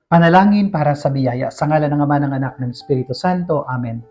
Panalangin para sa biyaya sa ngalan ng Ama, ng Anak, ng Espiritu Santo. Amen.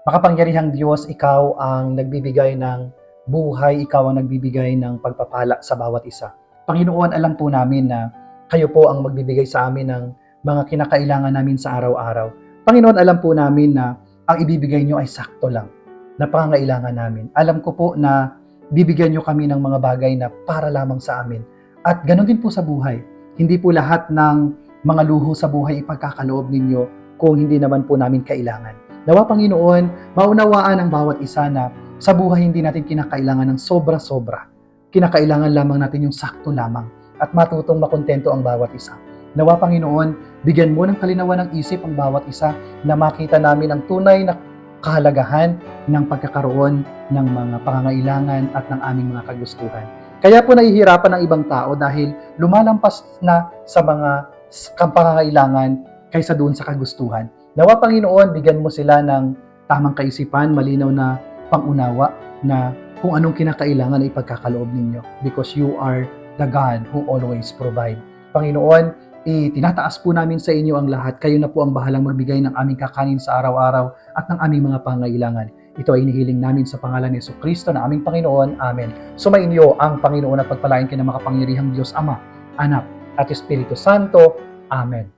Makapangyarihang Diyos, Ikaw ang nagbibigay ng buhay, Ikaw ang nagbibigay ng pagpapala sa bawat isa. Panginoon, alam po namin na Kayo po ang magbibigay sa amin ng mga kinakailangan namin sa araw-araw. Panginoon, alam po namin na ang ibibigay Niyo ay sakto lang na pangangailangan namin. Alam ko po na bibigyan Niyo kami ng mga bagay na para lamang sa amin. At ganoon din po sa buhay. Hindi po lahat ng mga luho sa buhay ipagkakaloob ninyo kung hindi naman po namin kailangan. Nawa Panginoon, maunawaan ang bawat isa na sa buhay hindi natin kinakailangan ng sobra-sobra. Kinakailangan lamang natin yung sakto lamang at matutong makontento ang bawat isa. Nawa Panginoon, bigyan mo ng kalinawan ng isip ang bawat isa na makita namin ang tunay na kahalagahan ng pagkakaroon ng mga pangangailangan at ng aming mga kagustuhan. Kaya po nahihirapan ang ibang tao dahil lumalampas na sa mga pangangailangan kaysa doon sa kagustuhan. Nawa Panginoon, bigyan mo sila ng tamang kaisipan, malinaw na pangunawa na kung anong kinakailangan ay ipagkakaloob ninyo because you are the God who always provide. Panginoon, itinataas po namin sa inyo ang lahat. Kayo na po ang bahalang magbigay ng aming kakanin sa araw-araw at ng aming mga pangangailangan. Ito ay inihiling namin sa pangalan ni Jesucristo na aming Panginoon. Amen. Sumainyo ang Panginoon at pagpalain kayo ng makapangyarihang Diyos Ama, Anak, at Espiritu Santo. Amen.